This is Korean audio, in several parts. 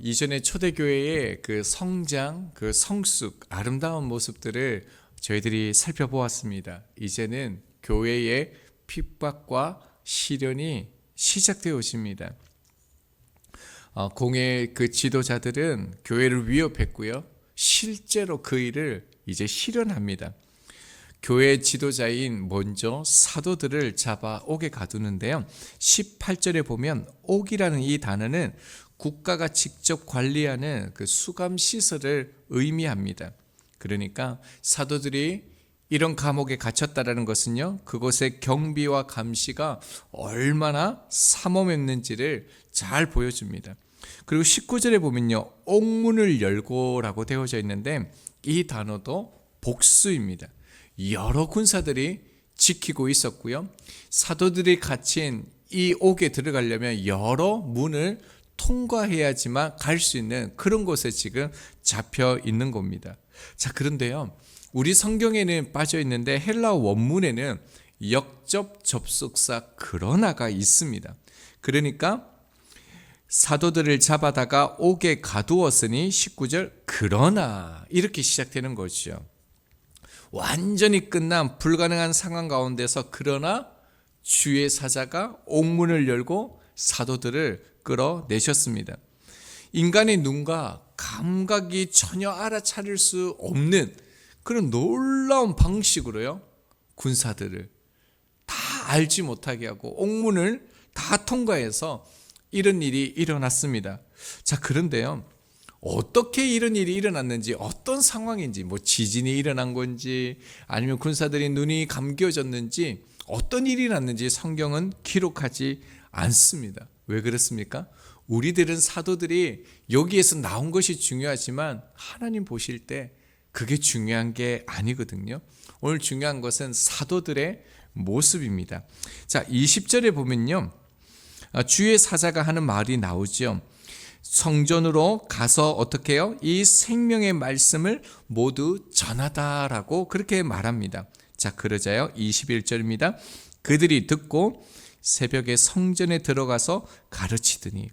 이전에 초대교회의 그 성장, 그 성숙, 아름다운 모습들을 저희들이 살펴보았습니다. 이제는 교회의 핍박과 시련이 시작되어 있습니다. 공회 그 지도자들은 교회를 위협했고요. 실제로 그 일을 이제 실현합니다. 교회 지도자인 먼저 사도들을 잡아 옥에 가두는데요. 18절에 보면 옥이라는 이 단어는 국가가 직접 관리하는 그 수감 시설을 의미합니다. 그러니까 사도들이 이런 감옥에 갇혔다라는 것은요, 그곳의 경비와 감시가 얼마나 삼엄했는지를 잘 보여줍니다. 그리고 19절에 보면요, 옥문을 열고라고 되어져 있는데 이 단어도 복수입니다. 여러 군사들이 지키고 있었고요, 사도들이 갇힌 이 옥에 들어가려면 여러 문을 통과해야지만 갈 수 있는 그런 곳에 지금 잡혀 있는 겁니다. 자, 그런데요, 우리 성경에는 빠져 있는데 헬라 원문에는 역접 접속사 그러나가 있습니다. 그러니까 사도들을 잡아다가 옥에 가두었으니 19절 그러나 이렇게 시작되는 것이죠. 완전히 끝난 불가능한 상황 가운데서 그러나 주의 사자가 옥문을 열고 사도들을 끌어내셨습니다. 인간의 눈과 감각이 전혀 알아차릴 수 없는 그런 놀라운 방식으로요, 군사들을 다 알지 못하게 하고 옥문을 다 통과해서 이런 일이 일어났습니다. 자, 그런데요, 어떻게 이런 일이 일어났는지, 어떤 상황인지, 지진이 일어난 건지 아니면 군사들이 눈이 감겨졌는지 어떤 일이 일어났는지 성경은 기록하지 않습니다. 왜 그렇습니까? 우리들은 사도들이 여기에서 나온 것이 중요하지만 하나님 보실 때 그게 중요한 게 아니거든요. 오늘 중요한 것은 사도들의 모습입니다. 자, 20절에 보면요, 주의 사자가 하는 말이 나오죠. 성전으로 가서 어떻게 해요? 이 생명의 말씀을 모두 전하다라고 그렇게 말합니다. 자, 그러자요, 21절입니다. 그들이 듣고 새벽에 성전에 들어가서 가르치더니,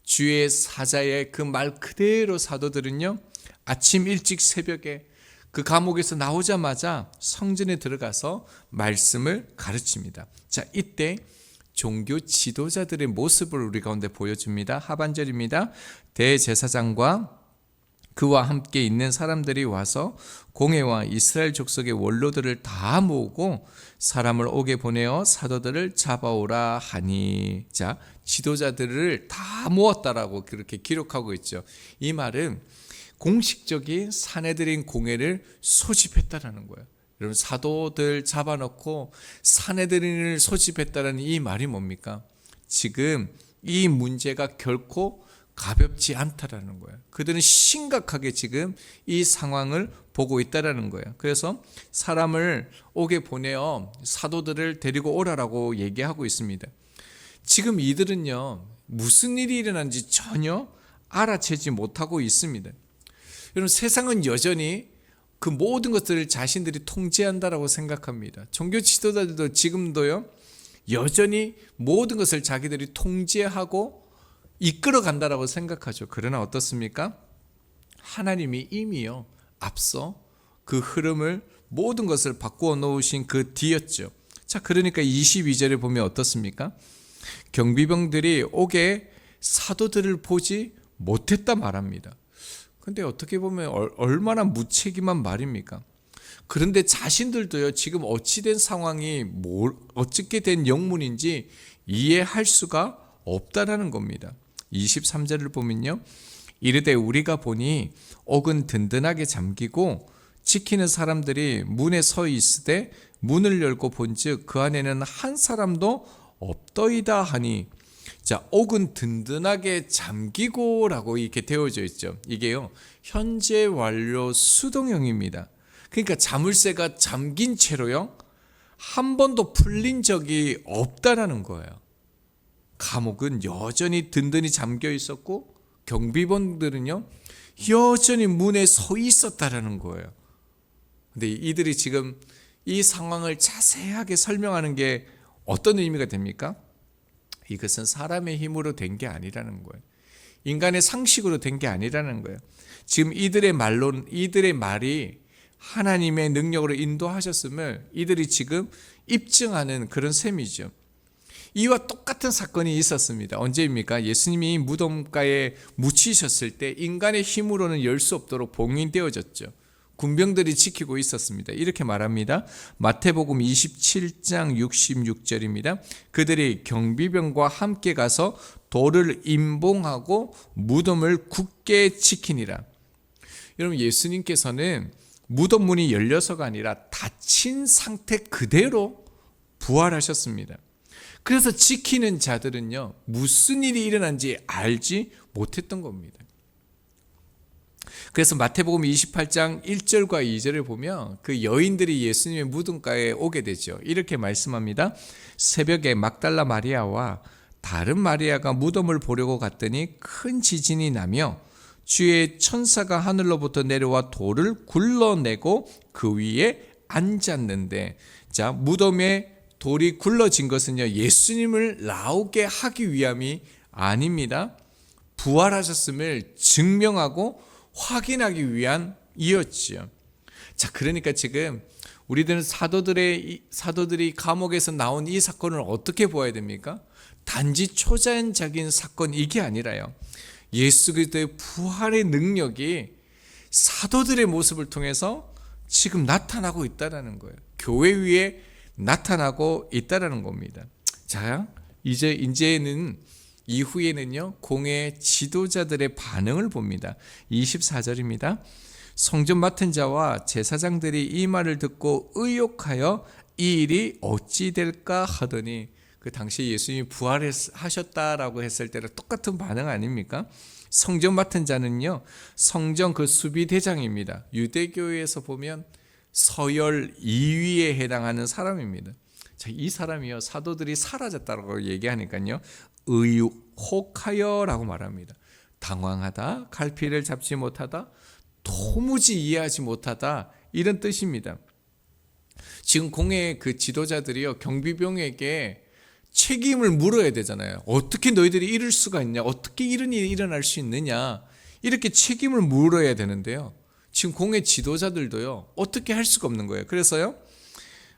주의 사자의 그 말 그대로 사도들은요, 아침 일찍 새벽에 그 감옥에서 나오자마자 성전에 들어가서 말씀을 가르칩니다. 자, 이때 종교 지도자들의 모습을 우리 가운데 보여줍니다. 하반절입니다. 대제사장과 그와 함께 있는 사람들이 와서 공회와 이스라엘 족속의 원로들을 다 모으고 사람을 옥에 보내어 사도들을 잡아오라 하니, 자, 지도자들을 다 모았다라고 그렇게 기록하고 있죠. 이 말은 공식적인 사내들인 공회를 소집했다라는 거예요. 여러분, 사도들 잡아놓고 사내들인을 소집했다는 이 말이 뭡니까? 지금 이 문제가 결코 가볍지 않다라는 거예요. 그들은 심각하게 지금 이 상황을 보고 있다라는 거예요. 그래서 사람을 옥에 보내어 사도들을 데리고 오라라고 얘기하고 있습니다. 지금 이들은요, 무슨 일이 일어난지 전혀 알아채지 못하고 있습니다. 여러분, 세상은 여전히 그 모든 것들을 자신들이 통제한다라고 생각합니다. 종교 지도자들도 지금도요, 여전히 모든 것을 자기들이 통제하고 이끌어 간다라고 생각하죠. 그러나 어떻습니까? 하나님이 이미요, 앞서 그 흐름을 모든 것을 바꾸어 놓으신 그 뒤였죠. 자, 그러니까 22절에 보면 어떻습니까? 경비병들이 옥에 사도들을 보지 못했다 말합니다. 근데 어떻게 보면 얼마나 무책임한 말입니까? 그런데 자신들도요, 지금 어찌된 상황이 어떻게 된 영문인지 이해할 수가 없다라는 겁니다. 23절을 보면요, 이르되 우리가 보니 옥은 든든하게 잠기고 지키는 사람들이 문에 서 있으되 문을 열고 본즉 그 안에는 한 사람도 없더이다 하니, 자, 옥은 든든하게 잠기고라고 이렇게 되어져 있죠. 이게요, 현재 완료 수동형입니다. 그러니까 자물쇠가 잠긴 채로요, 한 번도 풀린 적이 없다라는 거예요. 감옥은 여전히 든든히 잠겨 있었고 경비원들은요, 여전히 문에 서 있었다라는 거예요. 근데 이들이 지금 이 상황을 자세하게 설명하는 게 어떤 의미가 됩니까? 이것은 사람의 힘으로 된 게 아니라는 거예요. 인간의 상식으로 된 게 아니라는 거예요. 지금 이들의 말이 하나님의 능력으로 인도하셨음을 이들이 지금 입증하는 그런 셈이죠. 이와 똑같은 사건이 있었습니다. 언제입니까? 예수님이 무덤가에 묻히셨을 때 인간의 힘으로는 열 수 없도록 봉인되어졌죠. 군병들이 지키고 있었습니다. 이렇게 말합니다. 마태복음 27장 66절입니다. 그들이 경비병과 함께 가서 돌을 임봉하고 무덤을 굳게 지키니라. 여러분, 예수님께서는 무덤 문이 열려서가 아니라 닫힌 상태 그대로 부활하셨습니다. 그래서 지키는 자들은요, 무슨 일이 일어난지 알지 못했던 겁니다. 그래서 마태복음 28장 1절과 2절을 보면 그 여인들이 예수님의 무덤가에 오게 되죠. 이렇게 말씀합니다. 새벽에 막달라 마리아와 다른 마리아가 무덤을 보려고 갔더니 큰 지진이 나며 주의 천사가 하늘로부터 내려와 돌을 굴러내고 그 위에 앉았는데, 자, 무덤에 돌이 굴러진 것은요, 예수님을 나오게 하기 위함이 아닙니다. 부활하셨음을 증명하고 확인하기 위한 이었지요. 자, 그러니까 지금 우리들은 사도들이 감옥에서 나온 이 사건을 어떻게 보아야 됩니까? 단지 초자연적인 사건 이게 아니라요, 예수 그리스도의 부활의 능력이 사도들의 모습을 통해서 지금 나타나고 있다라는 거예요. 교회 위에 나타나고 있다라는 겁니다. 자, 이제는 이후에는요, 공회 지도자들의 반응을 봅니다. 24절입니다. 성전 맡은 자와 제사장들이 이 말을 듣고 의욕하여 이 일이 어찌 될까 하더니, 그 당시 예수님이 부활하셨다라고 했을 때랑 똑같은 반응 아닙니까? 성전 맡은 자는요, 성전 그 수비대장입니다. 유대교에서 보면 서열 2위에 해당하는 사람입니다. 자, 이 사람이요, 사도들이 사라졌다고 얘기하니까요, 의혹하여라고 말합니다. 당황하다, 갈피를 잡지 못하다, 도무지 이해하지 못하다, 이런 뜻입니다. 지금 공회 그 지도자들이요, 경비병에게 책임을 물어야 되잖아요. 어떻게 너희들이 이럴 수가 있냐, 어떻게 이런 일이 일어날 수 있느냐, 이렇게 책임을 물어야 되는데요, 지금 공회 지도자들도요, 어떻게 할 수가 없는 거예요. 그래서요,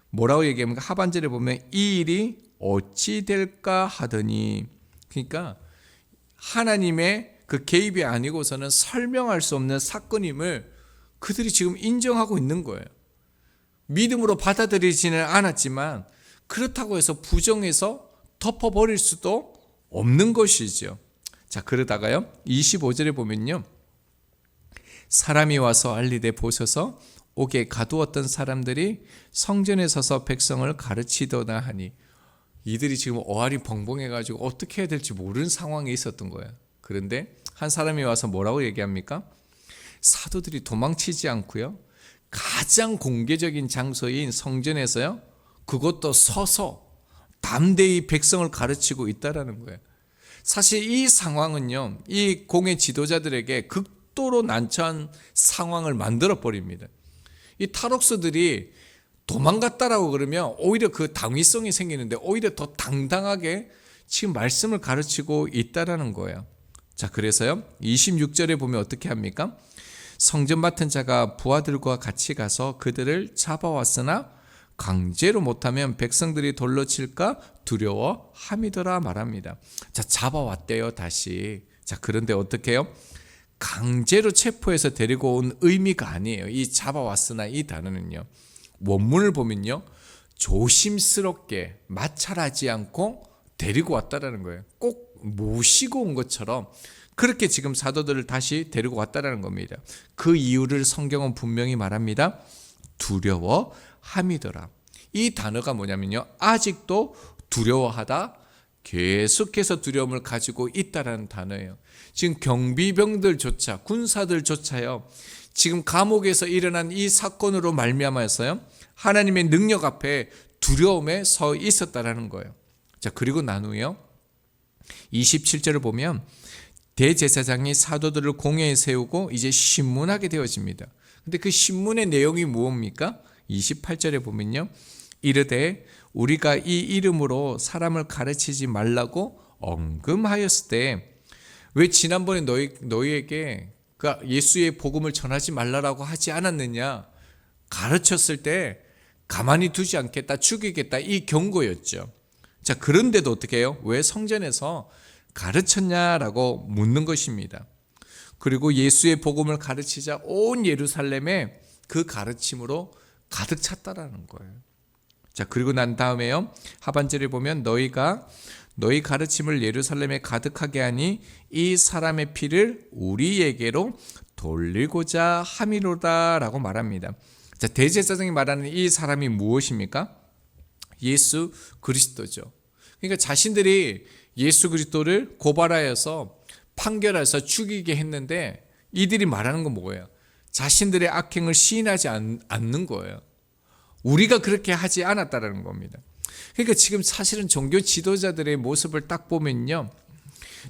뭐라고 얘기합니까? 하반절에 보면 이 일이 어찌 될까 하더니, 그러니까 하나님의 그 개입이 아니고서는 설명할 수 없는 사건임을 그들이 지금 인정하고 있는 거예요. 믿음으로 받아들이지는 않았지만 그렇다고 해서 부정해서 덮어버릴 수도 없는 것이죠. 자, 그러다가요, 25절에 보면요, 사람이 와서 알리되 보셔서 옥에 가두었던 사람들이 성전에 서서 백성을 가르치더나 하니, 이들이 지금 어알이 벙벙해가지고 어떻게 해야 될지 모르는 상황에 있었던 거예요. 그런데 한 사람이 와서 뭐라고 얘기합니까? 사도들이 도망치지 않고요, 가장 공개적인 장소인 성전에서요, 그것도 서서 담대히 백성을 가르치고 있다라는 거예요. 사실 이 상황은요, 이 공회 지도자들에게 극도로 난처한 상황을 만들어 버립니다. 이 탈옥수들이 도망갔다라고 그러면 오히려 그 당위성이 생기는데 오히려 더 당당하게 지금 말씀을 가르치고 있다라는 거예요. 자, 그래서요, 26절에 보면 어떻게 합니까? 성전 맡은 자가 부하들과 같이 가서 그들을 잡아왔으나 강제로 못하면 백성들이 돌로 칠까 두려워함이더라 말합니다. 자, 잡아왔대요, 다시. 자, 그런데 어떻게 해요? 강제로 체포해서 데리고 온 의미가 아니에요. 이 잡아왔으나 이 단어는요, 원문을 보면요, 조심스럽게 마찰하지 않고 데리고 왔다라는 거예요. 꼭 모시고 온 것처럼 그렇게 지금 사도들을 다시 데리고 왔다라는 겁니다. 그 이유를 성경은 분명히 말합니다. 두려워함이더라. 이 단어가 뭐냐면요, 아직도 두려워하다, 계속해서 두려움을 가지고 있다라는 단어예요. 지금 경비병들조차, 군사들조차요, 지금 감옥에서 일어난 이 사건으로 말미암아서요, 하나님의 능력 앞에 두려움에 서 있었다라는 거예요. 자, 그리고 난 후에요, 27절을 보면 대제사장이 사도들을 공회에 세우고 이제 신문하게 되어집니다. 근데 그 신문의 내용이 무엇입니까? 28절에 보면요, 이르되 우리가 이 이름으로 사람을 가르치지 말라고 언금하였을 때 왜 지난번에 너희에게 그 예수의 복음을 전하지 말라라고 하지 않았느냐? 가르쳤을 때 가만히 두지 않겠다, 죽이겠다, 이 경고였죠. 자, 그런데도 어떻게 해요? 왜 성전에서 가르쳤냐라고 묻는 것입니다. 그리고 예수의 복음을 가르치자 온 예루살렘에 그 가르침으로 가득 찼다라는 거예요. 자, 그리고 난 다음에요, 하반절에 보면 너희 가르침을 예루살렘에 가득하게 하니 이 사람의 피를 우리에게로 돌리고자 함이로다라고 말합니다. 자, 대제사장이 말하는 이 사람이 무엇입니까? 예수 그리스도죠. 그러니까 자신들이 예수 그리스도를 고발하여서 판결해서 죽이게 했는데 이들이 말하는 건 뭐예요? 자신들의 악행을 시인하지 않는 거예요. 우리가 그렇게 하지 않았다라는 겁니다. 그러니까 지금 사실은 종교 지도자들의 모습을 딱 보면요,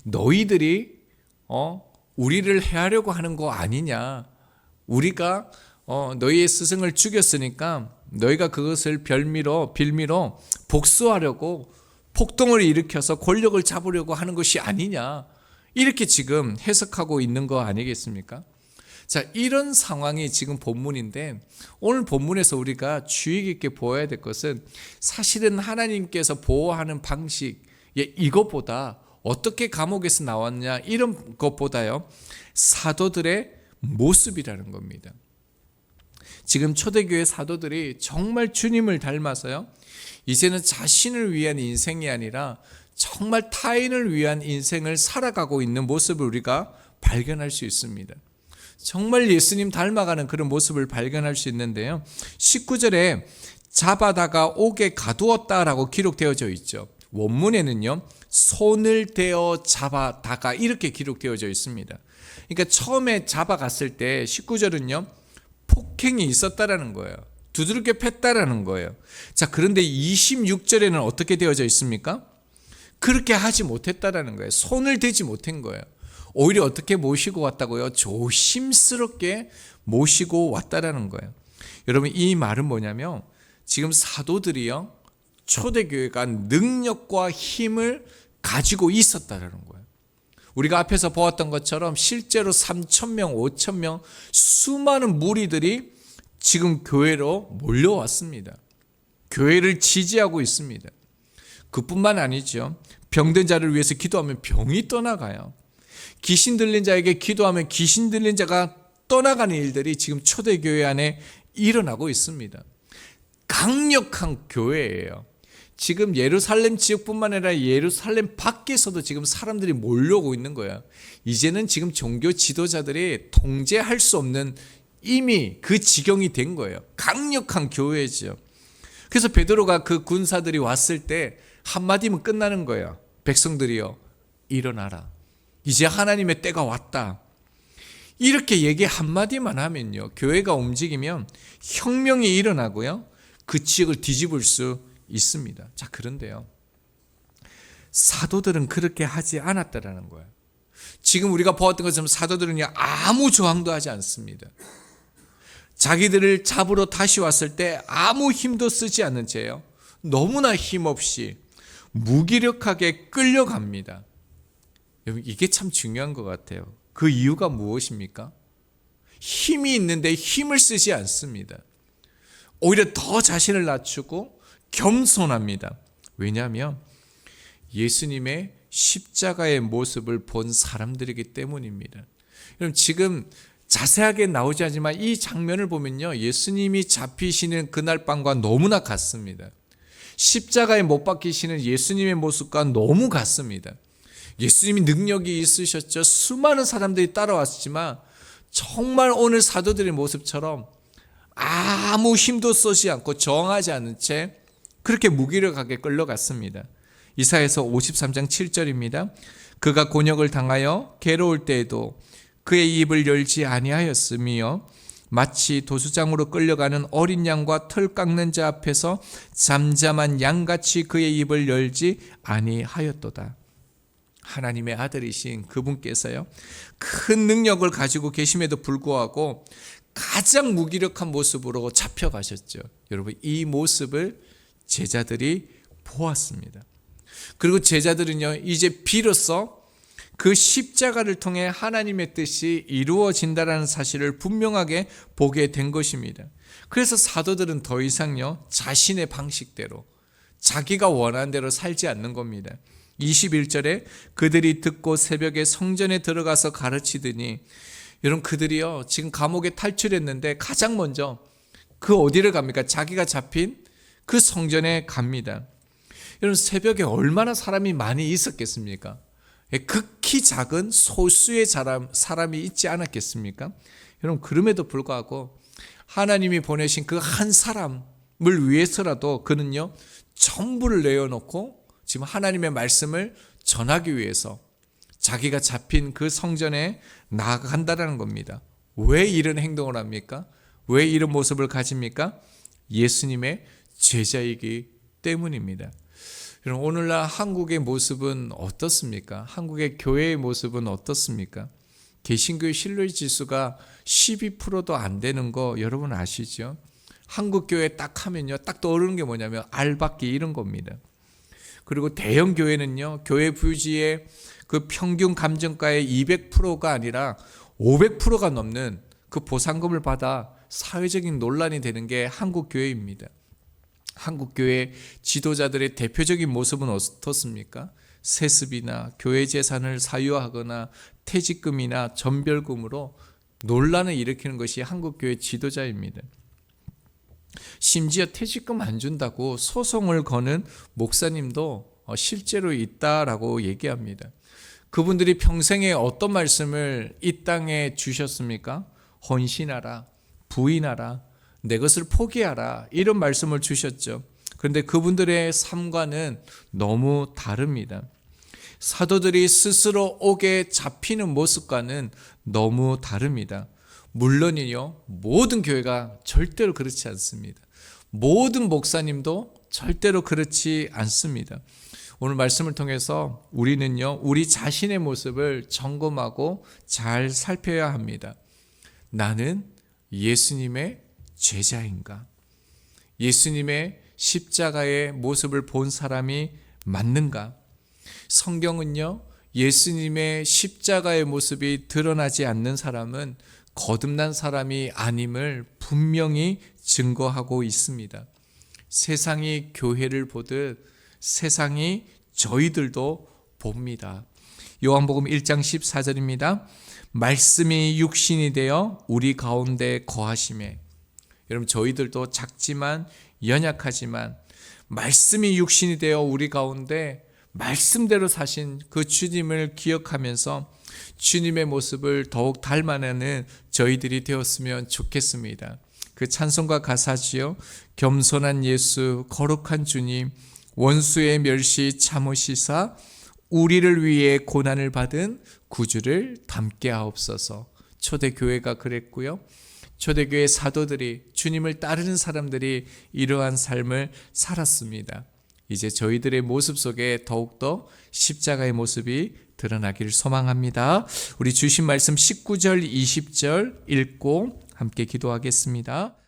너희들이 우리를 해하려고 하는 거 아니냐? 우리가 너희의 스승을 죽였으니까 너희가 그것을 빌미로 복수하려고 폭동을 일으켜서 권력을 잡으려고 하는 것이 아니냐, 이렇게 지금 해석하고 있는 거 아니겠습니까? 자, 이런 상황이 지금 본문인데, 오늘 본문에서 우리가 주의 깊게 보아야 될 것은 사실은 하나님께서 보호하는 방식, 이것보다 어떻게 감옥에서 나왔냐 이런 것보다요, 사도들의 모습이라는 겁니다. 지금 초대교회 사도들이 정말 주님을 닮아서요, 이제는 자신을 위한 인생이 아니라 정말 타인을 위한 인생을 살아가고 있는 모습을 우리가 발견할 수 있습니다. 정말 예수님 닮아가는 그런 모습을 발견할 수 있는데요, 19절에 잡아다가 옥에 가두었다라고 기록되어져 있죠. 원문에는요, 손을 대어 잡아다가 이렇게 기록되어져 있습니다. 그러니까 처음에 잡아갔을 때 19절은요, 폭행이 있었다라는 거예요. 두들겨 팼다라는 거예요. 자, 그런데 26절에는 어떻게 되어져 있습니까? 그렇게 하지 못했다라는 거예요. 손을 대지 못한 거예요. 오히려 어떻게 모시고 왔다고요? 조심스럽게 모시고 왔다라는 거예요. 여러분, 이 말은 뭐냐면 지금 사도들이요, 초대교회가 능력과 힘을 가지고 있었다라는 거예요. 우리가 앞에서 보았던 것처럼 실제로 3,000명, 5,000명 수많은 무리들이 지금 교회로 몰려왔습니다. 교회를 지지하고 있습니다. 그뿐만 아니죠. 병든 자를 위해서 기도하면 병이 떠나가요. 귀신 들린 자에게 기도하면 귀신 들린 자가 떠나가는 일들이 지금 초대교회 안에 일어나고 있습니다. 강력한 교회예요. 지금 예루살렘 지역뿐만 아니라 예루살렘 밖에서도 지금 사람들이 몰려오고 있는 거예요. 이제는 지금 종교 지도자들이 통제할 수 없는, 이미 그 지경이 된 거예요. 강력한 교회죠. 그래서 베드로가 그 군사들이 왔을 때 한마디면 끝나는 거예요. 백성들이요, 일어나라. 이제 하나님의 때가 왔다. 이렇게 얘기 한마디만 하면요, 교회가 움직이면 혁명이 일어나고요, 그 지역을 뒤집을 수 있습니다. 자, 그런데요, 사도들은 그렇게 하지 않았다라는 거예요. 지금 우리가 보았던 것처럼 사도들은요, 아무 저항도 하지 않습니다. 자기들을 잡으러 다시 왔을 때 아무 힘도 쓰지 않는 채요, 너무나 힘없이 무기력하게 끌려갑니다. 여러분, 이게 참 중요한 것 같아요. 그 이유가 무엇입니까? 힘이 있는데 힘을 쓰지 않습니다. 오히려 더 자신을 낮추고 겸손합니다. 왜냐하면 예수님의 십자가의 모습을 본 사람들이기 때문입니다. 여러분, 지금 자세하게 나오지 않지만 이 장면을 보면요, 예수님이 잡히시는 그날 밤과 너무나 같습니다. 십자가에 못 박히시는 예수님의 모습과 너무 같습니다. 예수님이 능력이 있으셨죠. 수많은 사람들이 따라왔지만 정말 오늘 사도들의 모습처럼 아무 힘도 쓰지 않고 저항하지 않은 채 그렇게 무기력하게 끌려갔습니다. 이사야서 53장 7절입니다. 그가 곤욕을 당하여 괴로울 때에도 그의 입을 열지 아니하였으며 마치 도수장으로 끌려가는 어린 양과 털 깎는 자 앞에서 잠잠한 양같이 그의 입을 열지 아니하였도다. 하나님의 아들이신 그분께서요, 큰 능력을 가지고 계심에도 불구하고 가장 무기력한 모습으로 잡혀가셨죠. 여러분, 이 모습을 제자들이 보았습니다. 그리고 제자들은요, 이제 비로소 그 십자가를 통해 하나님의 뜻이 이루어진다라는 사실을 분명하게 보게 된 것입니다. 그래서 사도들은 더 이상요, 자신의 방식대로 자기가 원하는 대로 살지 않는 겁니다. 21절에 그들이 듣고 새벽에 성전에 들어가서 가르치더니, 여러분 그들이요 지금 감옥에 탈출했는데 가장 먼저 그 어디를 갑니까? 자기가 잡힌 그 성전에 갑니다. 여러분 새벽에 얼마나 사람이 많이 있었겠습니까? 극히 작은 소수의 사람이 있지 않았겠습니까? 여러분 그럼에도 불구하고 하나님이 보내신 그 한 사람을 위해서라도 그는요 전부를 내어놓고 지금 하나님의 말씀을 전하기 위해서 자기가 잡힌 그 성전에 나아간다는 겁니다. 왜 이런 행동을 합니까? 왜 이런 모습을 가집니까? 예수님의 제자이기 때문입니다. 여러분 오늘날 한국의 모습은 어떻습니까? 한국의 교회의 모습은 어떻습니까? 개신교의 신뢰 지수가 12%도 안 되는 거 여러분 아시죠? 한국 교회 딱 하면요 딱 떠오르는 게 뭐냐면 알박기 이런 겁니다. 그리고 대형 교회는요 교회 부지의 그 평균 감정가의 200%가 아니라 500%가 넘는 그 보상금을 받아 사회적인 논란이 되는 게 한국 교회입니다. 한국 교회 지도자들의 대표적인 모습은 어떻습니까? 세습이나 교회 재산을 사유하거나 퇴직금이나 전별금으로 논란을 일으키는 것이 한국 교회 지도자입니다. 심지어 퇴직금 안 준다고 소송을 거는 목사님도 실제로 있다라고 얘기합니다. 그분들이 평생에 어떤 말씀을 이 땅에 주셨습니까? 헌신하라, 부인하라, 내 것을 포기하라 이런 말씀을 주셨죠. 그런데 그분들의 삶과는 너무 다릅니다. 사도들이 스스로 옥에 잡히는 모습과는 너무 다릅니다. 물론이요 모든 교회가 절대로 그렇지 않습니다. 모든 목사님도 절대로 그렇지 않습니다. 오늘 말씀을 통해서 우리는요 우리 자신의 모습을 점검하고 잘 살펴야 합니다. 나는 예수님의 제자인가? 예수님의 십자가의 모습을 본 사람이 맞는가? 성경은요 예수님의 십자가의 모습이 드러나지 않는 사람은 거듭난 사람이 아님을 분명히 증거하고 있습니다. 세상이 교회를 보듯 세상이 저희들도 봅니다. 요한복음 1장 14절입니다. 말씀이 육신이 되어 우리 가운데 거하심에. 여러분 저희들도 작지만 연약하지만 말씀이 육신이 되어 우리 가운데 말씀대로 사신 그 주님을 기억하면서 주님의 모습을 더욱 닮아내는 저희들이 되었으면 좋겠습니다. 그 찬송가 가사지요. 겸손한 예수 거룩한 주님 원수의 멸시 참으시사 우리를 위해 고난을 받은 구주를 닮게 하옵소서. 초대교회가 그랬고요. 초대교회 사도들이 주님을 따르는 사람들이 이러한 삶을 살았습니다. 이제 저희들의 모습 속에 더욱더 십자가의 모습이 드러나기를 소망합니다. 우리 주신 말씀 19절 20절 읽고 함께 기도하겠습니다.